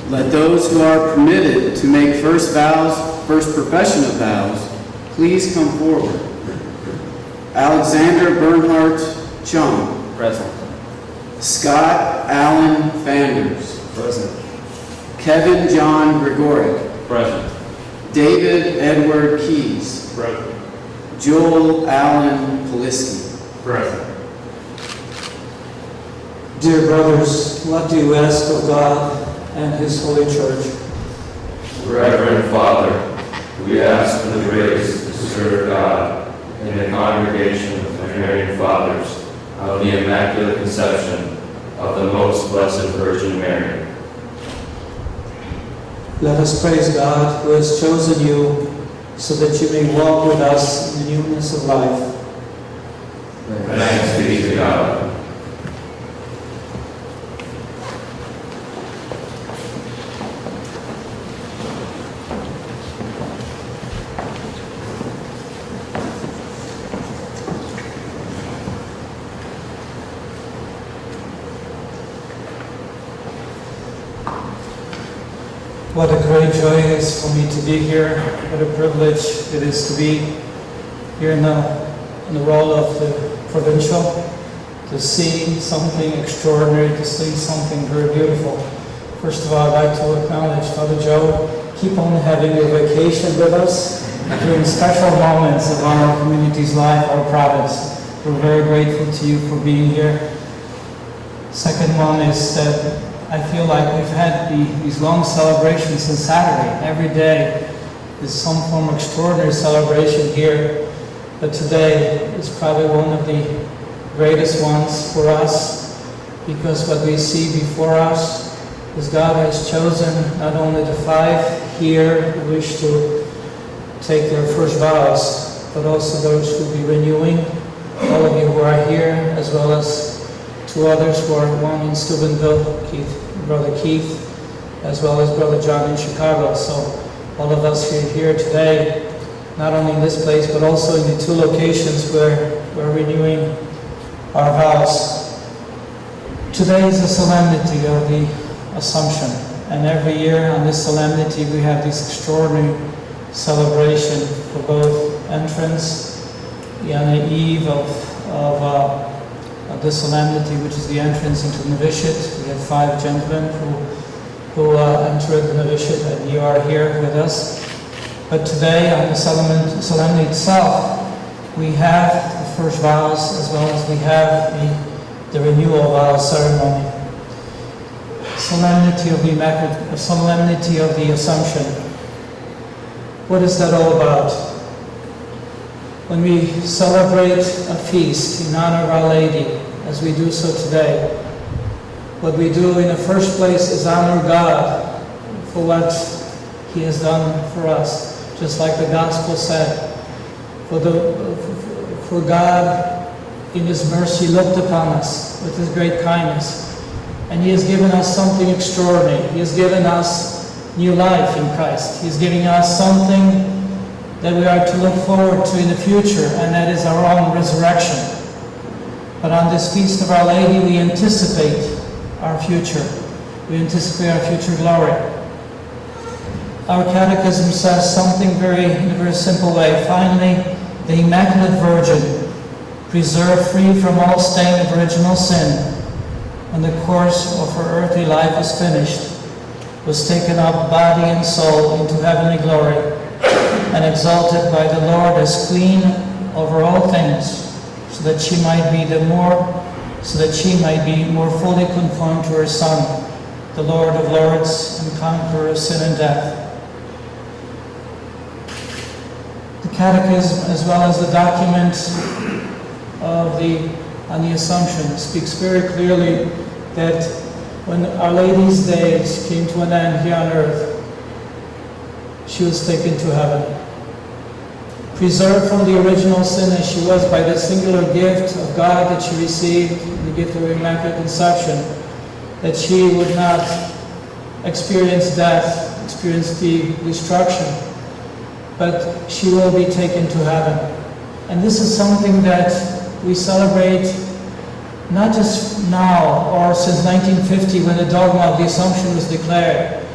Let those who are permitted to make first profession of vows, please come forward. Alexander Bernhardt Chung. Present. Scott Allen Fanders. Present. Kevin John Gregoric. Present. David Edward Keys. Present. Joel Allen Poliski. Present. Dear brothers, what do you ask of God and His Holy Church? Reverend Father, we ask for the grace to serve God in the congregation of the Marian Fathers of the Immaculate Conception of the Most Blessed Virgin Mary. Let us praise God who has chosen you so that you may walk with us in the newness of life. Thanks be to God. What a great joy it is for me to be here. What a privilege it is to be here in the role of the provincial, to see something extraordinary, to see something very beautiful. First of all, I'd like to acknowledge Father Joe. Keep on having your vacation with us during special moments of our community's life, our province. We're very grateful to you for being here. Second one is that I feel like we've had these long celebrations since Saturday. Every day is some form of extraordinary celebration here. But today is probably one of the greatest ones for us, because what we see before us is God has chosen not only the 5 here who wish to take their first vows, but also those who will be renewing, all of you who are here, as well as 2 others who are, one in Steubenville, Brother Keith, as well as Brother John in Chicago. So all of us here today, not only in this place, but also in the 2 locations where we're renewing our vows. Today is the solemnity of the Assumption, and every year on this solemnity we have this extraordinary celebration for both entrance, on the eve of the solemnity, which is the entrance into the novitiate. We have 5 gentlemen who entered the novitiate, and you are here with us. But today, on the solemnity itself, we have the first vows, as well as we have the renewal vows ceremony. Solemnity of the Immaculate, solemnity of the Assumption. What is that all about? When we celebrate a feast in honor of Our Lady, as we do so today, what we do in the first place is honor God for what He has done for us. Just like the Gospel said, for God in His mercy looked upon us with His great kindness, and He has given us something extraordinary. He has given us new life in Christ. He's giving us something that we are to look forward to in the future, and that is our own resurrection. But on this Feast of Our Lady, we anticipate our future. We anticipate our future glory. Our catechism says something in a very simple way. Finally, the Immaculate Virgin, preserved free from all stain of original sin, when the course of her earthly life was finished, was taken up body and soul into heavenly glory, and exalted by the Lord as Queen over all things, so that she might be more fully conformed to her Son, the Lord of Lords and conqueror of sin and death. The Catechism, as well as the document on the Assumption, speaks very clearly that when Our Lady's days came to an end here on earth, she was taken to heaven. Preserved from the original sin as she was by the singular gift of God that she received, the gift of Immaculate Conception, that she would not experience death, experience the destruction, but she will be taken to heaven. And this is something that we celebrate not just now or since 1950 when the dogma of the Assumption was declared,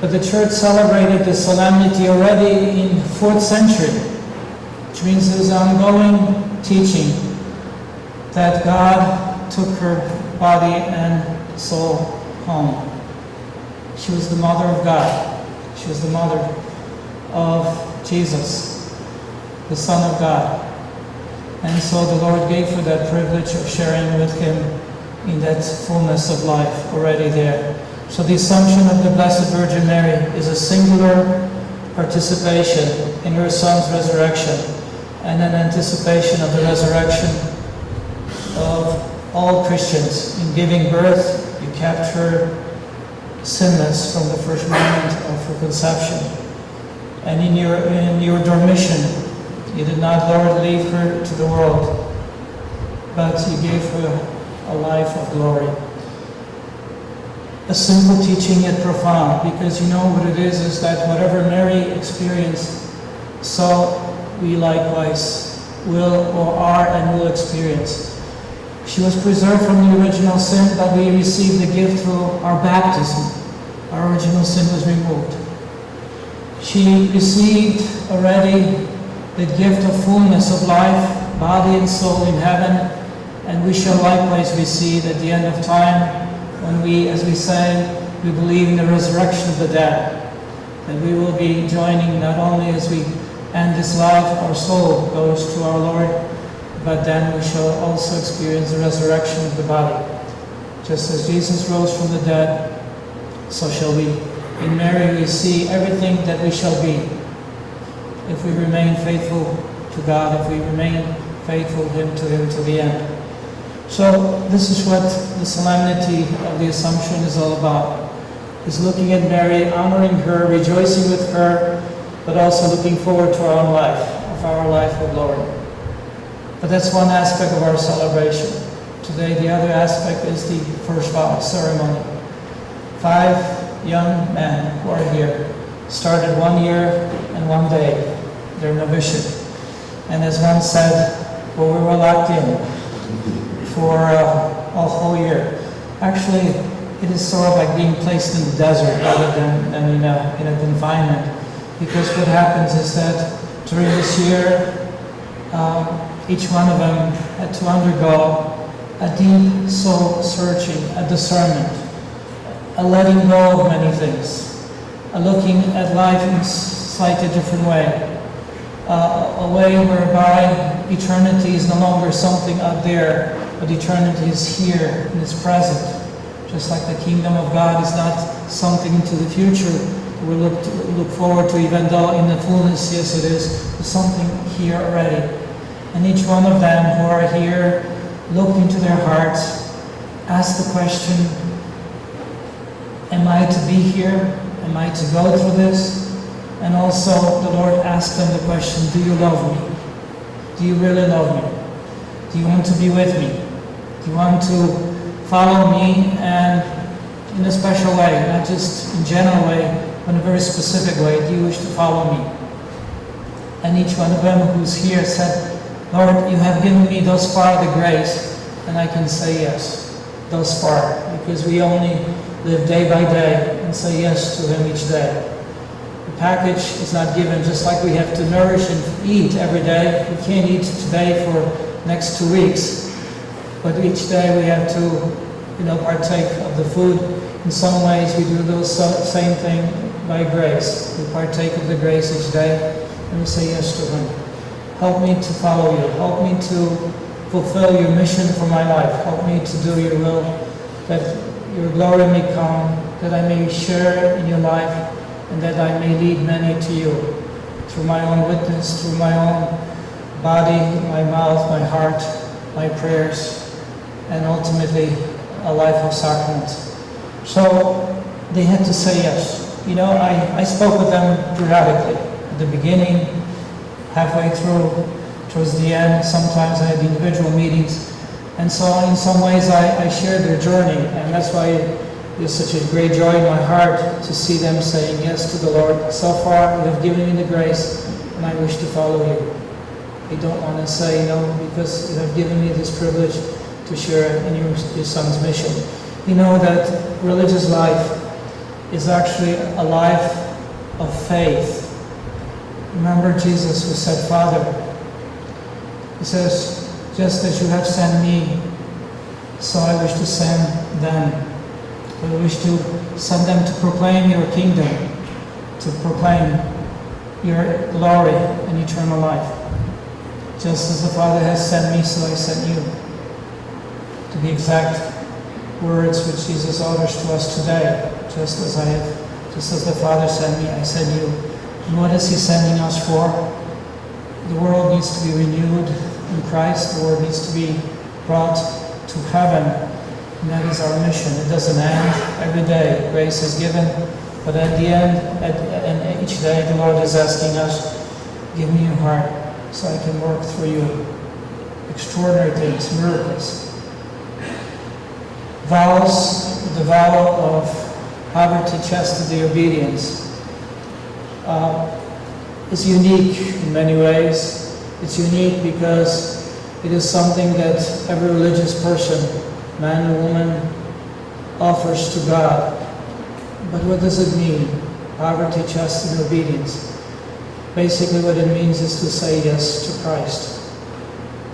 But the church celebrated the solemnity already in 4th century, which means there's ongoing teaching that God took her body and soul home. She was the mother of God. She was the mother of Jesus, the Son of God. And so the Lord gave her that privilege of sharing with Him in that fullness of life already there. So the Assumption of the Blessed Virgin Mary is a singular participation in her Son's resurrection and an anticipation of the resurrection of all Christians. In giving birth, you kept her sinless from the first moment of her conception. And in your dormition, you did not, Lord, leave her to the world, but you gave her a life of glory. A simple teaching yet profound, because you know what it is that whatever Mary experienced, so we likewise will or are and will experience. She was preserved from the original sin, but we received the gift through our baptism. Our original sin was removed. She received already the gift of fullness of life, body and soul in heaven, and we shall likewise receive at the end of time, when we, as we say, we believe in the resurrection of the dead, that we will be joining not only as we end this life, our soul goes to our Lord, but then we shall also experience the resurrection of the body. Just as Jesus rose from the dead, so shall we. In Mary we see everything that we shall be, if we remain faithful to God, if we remain faithful to Him to the end. So this is what the solemnity of the Assumption is all about. Is looking at Mary, honoring her, rejoicing with her, but also looking forward to our own life, of our life of glory. But that's one aspect of our celebration. Today the other aspect is the first vow ceremony. 5 young men who are here started 1 year and 1 day their novitiate. And as one said, well, we were locked in for a whole year. Actually, it is sort of like being placed in the desert rather than in a confinement. Because what happens is that during this year, each one of them had to undergo a deep soul searching, a discernment, a letting go of many things, a looking at life in a slightly different way, a way whereby eternity is no longer something out there, but eternity is here and is present. Just like the kingdom of God is not something into the future we look forward to, even though in the fullness, yes it is, but something here already. And each one of them who are here look into their hearts, ask the question, am I to be here? Am I to go through this? And also the Lord asked them the question, do you love me? Do you really love me? Do you want to be with me? Do you want to follow me and in a special way, not just in general way, but in a very specific way? Do you wish to follow me? And each one of them who's here said, Lord, you have given me thus far the grace, and I can say yes, thus far, because we only live day by day and say yes to Him each day. The package is not given just like we have to nourish and eat every day. We can't eat today for next 2 weeks, but each day we have to, partake of the food. In some ways we do the same thing by grace. We partake of the grace each day and we say yes to Him. Help me to follow you. Help me to fulfill your mission for my life. Help me to do your will, that your glory may come, that I may share in your life, and that I may lead many to you through my own witness, through my own body, my mouth, my heart, my prayers, and ultimately a life of sacrament. So they had to say yes. I spoke with them periodically. At the beginning, halfway through, towards the end, sometimes I had individual meetings. And so in some ways I shared their journey, and that's why there's such a great joy in my heart to see them saying yes to the Lord. So far you have given me the grace, and I wish to follow you. They don't want to say no, because you have given me this privilege to share in your Son's mission. You know that religious life is actually a life of faith. Remember Jesus who said, Father, he says, just as you have sent me, so I wish to send them. I wish to send them to proclaim your kingdom, to proclaim your glory and eternal life. Just as the Father has sent me, so I sent you. To the exact words which Jesus orders to us today, just as the Father sent me, I send you. And what is he sending us for? The world needs to be renewed in Christ. The world needs to be brought to heaven. And that is our mission. It doesn't end every day. Grace is given. But at the end, and each day, the Lord is asking us, give me your heart so I can work through you. Extraordinary things, miracles. Vows, the vow of poverty, chastity, obedience, is unique in many ways. It's unique because it is something that every religious person, man and woman, offers to God. But what does it mean? Poverty, chastity, and obedience. Basically what it means is to say yes to Christ.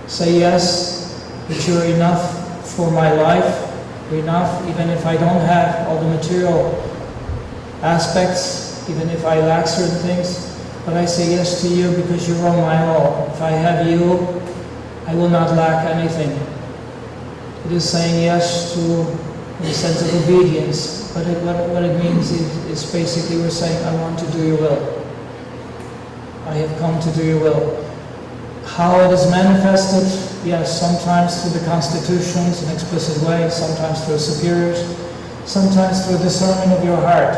Say yes, that you're enough for my life, enough even if I don't have all the material aspects, even if I lack certain things, but I say yes to you because you are my all. If I have you, I will not lack anything. It is saying yes to the sense of obedience, but what it means is basically we're saying, I want to do your will. I have come to do your will. How it is manifested? Yes, sometimes through the constitutions in explicit ways, sometimes through superiors, sometimes through a discernment of your heart,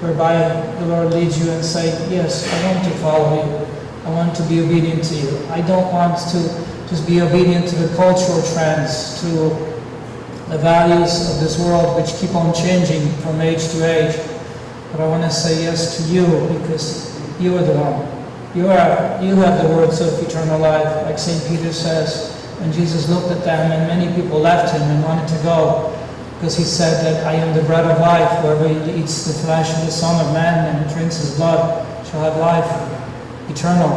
whereby the Lord leads you and say, yes, I want to follow you. I want to be obedient to you. I don't want to just be obedient to the cultural trends, to the values of this world which keep on changing from age to age. But I want to say yes to you because you are the one. You have the words of eternal life, like St. Peter says. And Jesus looked at them and many people left him and wanted to go because he said that I am the bread of life. Whoever eats the flesh of the Son of Man and drinks his blood shall have life eternal.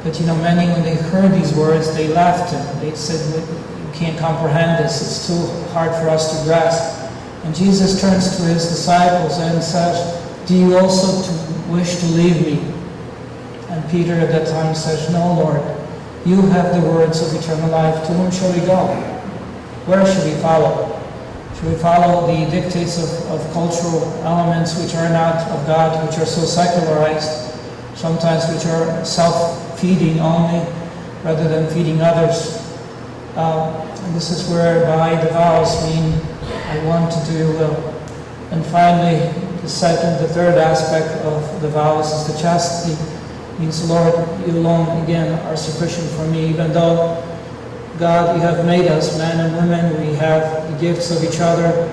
But many, when they heard these words, they left him. They said, you can't comprehend this. It's too hard for us to grasp. And Jesus turns to his disciples and says, do you also wish to leave me? And Peter at that time says, no, Lord, you have the words of eternal life. To whom shall we go? Where should we follow? Should we follow the dictates of cultural elements which are not of God, which are so secularized, sometimes which are self-feeding only, rather than feeding others? And this is whereby the vows mean, I want to do your will. And finally, the third aspect of the vows is the chastity. Means, Lord, you alone, again, are sufficient for me. Even though, God, you have made us men and women, we have the gifts of each other,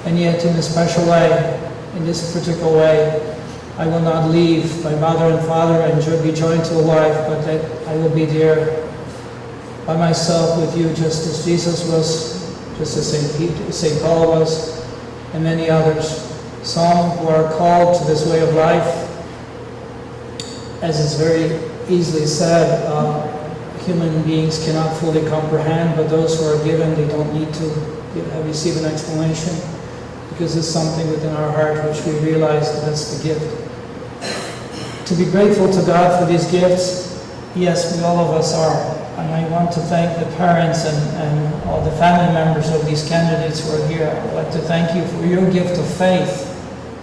and yet in a special way, in this particular way, I will not leave my mother and father and be joined to a wife, but that I will be there by myself with you, just as Jesus was, just as St. Paul was, and many others. Some who are called to this way of life, as is very easily said, human beings cannot fully comprehend, but those who are given, they don't need to receive an explanation, because it's something within our heart which we realize that that's the gift. To be grateful to God for these gifts, yes, we all of us are. And I want to thank the parents and all the family members of these candidates who are here. I'd like to thank you for your gift of faith,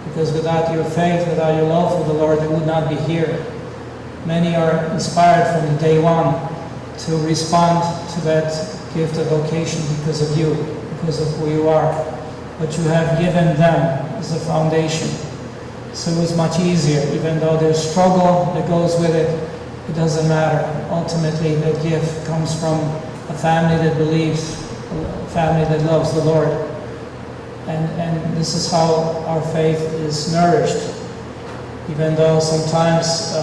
because without your faith, without your love for the Lord, they would not be here. Many are inspired from day one to respond to that gift of vocation because of you, because of who you are. What you have given them is a foundation. So it was much easier, even though there's struggle that goes with it, it doesn't matter. Ultimately, that gift comes from a family that believes, a family that loves the Lord. And this is how our faith is nourished. Even though sometimes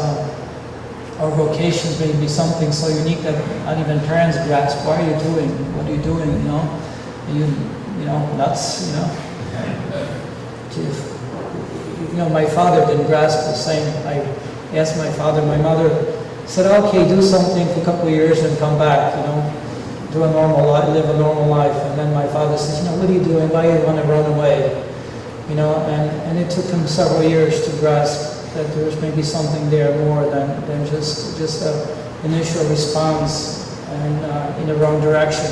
our vocations may be something so unique that not even parents grasp. What are you doing? What are you doing? Are you nuts? my father didn't grasp the same. I asked my father, my mother said, okay, do something for a couple of years and come back, do a normal life, live a normal life. And then my father says, what are you doing? Why do you want to run away? And it took him several years to grasp that there was maybe something there more than just an initial response and in the wrong direction.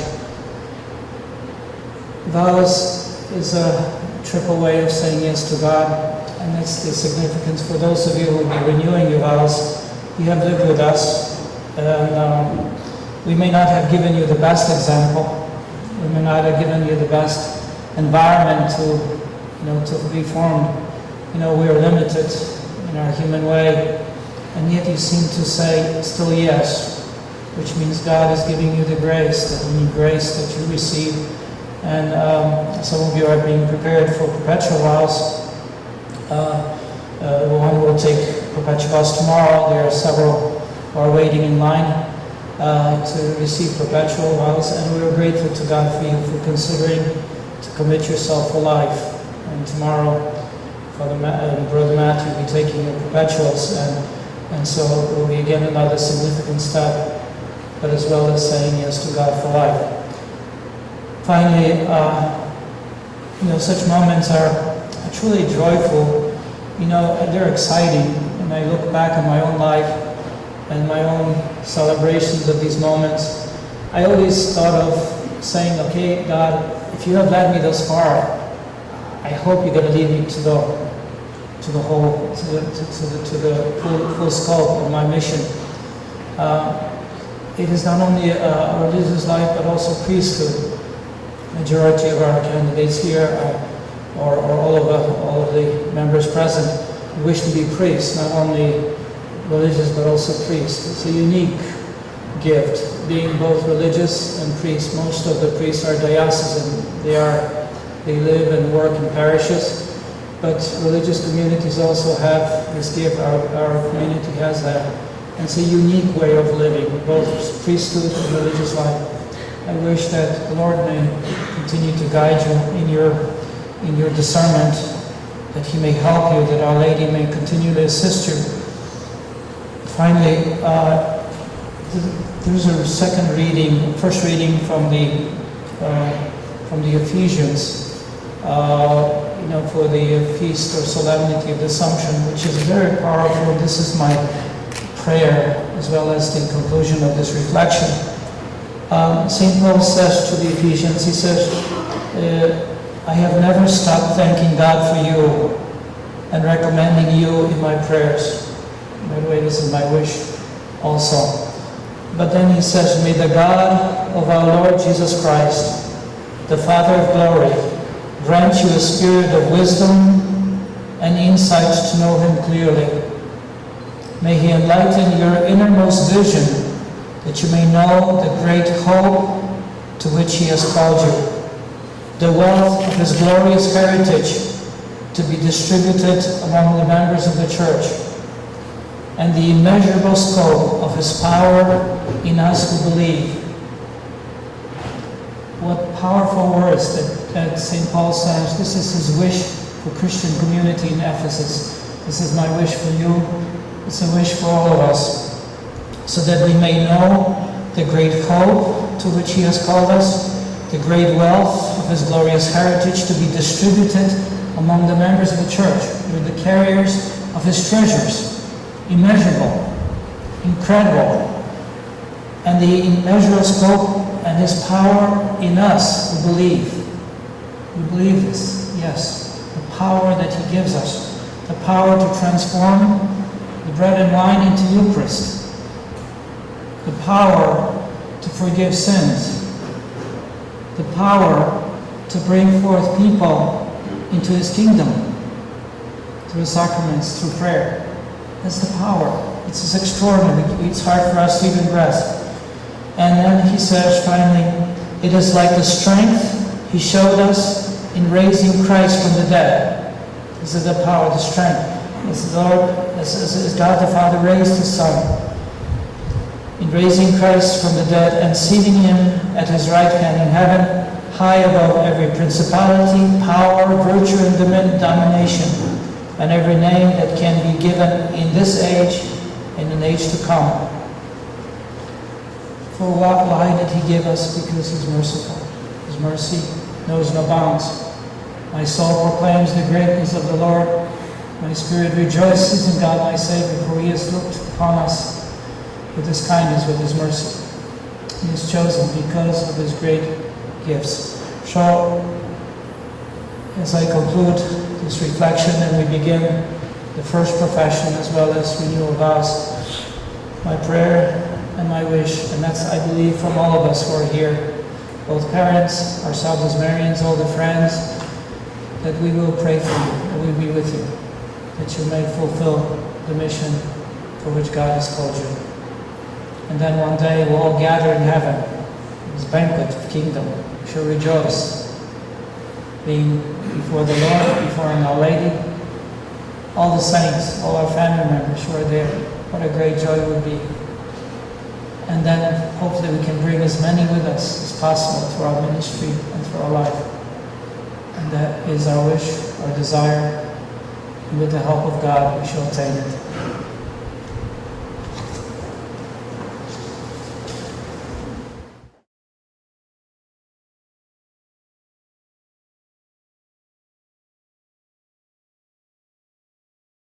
Vows is a triple way of saying yes to God, and that's the significance for those of you who will be renewing your vows. You have lived with us, and we may not have given you the best example. We may not have given you the best environment to be formed. We are limited in our human way, and yet you seem to say still yes, which means God is giving you the grace that you receive. And some of you are being prepared for perpetual vows. One will take perpetual vows tomorrow. There are several who are waiting in line to receive perpetual vows, and we are grateful to God for you for considering to commit yourself for life. And tomorrow, Brother Matthew will be taking your perpetuals, and so it will be again another significant step, but as well as saying yes to God for life. Finally, such moments are truly joyful. They're exciting. And I look back on my own life and my own celebrations of these moments. I always thought of saying, okay, God, if you have led me thus far, I hope you're going to lead me to the full scope of my mission. It is not only a religious life, but also priesthood. Majority of our candidates here, or all of the members present, wish to be priests, not only religious but also priests. It's a unique gift, being both religious and priest. Most of the priests are diocesan; they live and work in parishes. But religious communities also have this gift. Our community has that. And it's a unique way of living, both priesthood and religious life. I wish that the Lord may continue to guide you in your discernment, that He may help you, that Our Lady may continue to assist you. Finally, there's a first reading from the Ephesians, for the feast or solemnity of the Assumption, which is very powerful. This is my prayer as well as the conclusion of this reflection. St. Paul says to the Ephesians, he says, I have never stopped thanking God for you and recommending you in my prayers. By the way, this is my wish also. But then he says, may the God of our Lord Jesus Christ, the Father of glory, grant you a spirit of wisdom and insight to know Him clearly. May He enlighten your innermost vision, that you may know the great hope to which He has called you, the wealth of His glorious heritage to be distributed among the members of the Church, and the immeasurable scope of His power in us who believe. What powerful words that St. Paul says. This is his wish for Christian community in Ephesus. This is my wish for you. It's a wish for all of us, so that we may know the great hope to which He has called us, the great wealth of His glorious heritage to be distributed among the members of the Church. We're the carriers of His treasures, immeasurable, incredible, and the immeasurable scope and His power in us who believe. We believe this, yes. The power that He gives us, the power to transform the bread and wine into Eucharist, the power to forgive sins, the power to bring forth people into His kingdom through the sacraments, through prayer. That's the power. It's extraordinary. It's hard for us to even grasp. And then he says finally, it is like the strength He showed us in raising Christ from the dead. This is the power, the strength. As God the Father raised His Son, in raising Christ from the dead and seating Him at His right hand in heaven, high above every principality, power, virtue, and domination, and every name that can be given in this age and in age to come. For why did he give us? Because he's merciful. His mercy knows no bounds. My soul proclaims the greatness of the Lord. My spirit rejoices in God my Savior, for he has looked upon us with his kindness, with his mercy. He has chosen because of his great gifts. So, as I conclude this reflection and we begin the first profession as well as renewal vows, my prayer and my wish, and that's, I believe, from all of us who are here, both parents, ourselves as Marians, all the friends, that we will pray for you, and we'll be with you, that you may fulfill the mission for which God has called you. And then one day we'll all gather in heaven, this banquet of kingdom. We shall rejoice, being before the Lord, before Our Lady, all the saints, all our family members who are there. What a great joy it would be. And then hopefully we can bring as many with us as possible through our ministry and through our life. And that is our wish, our desire, and with the help of God we shall attain it.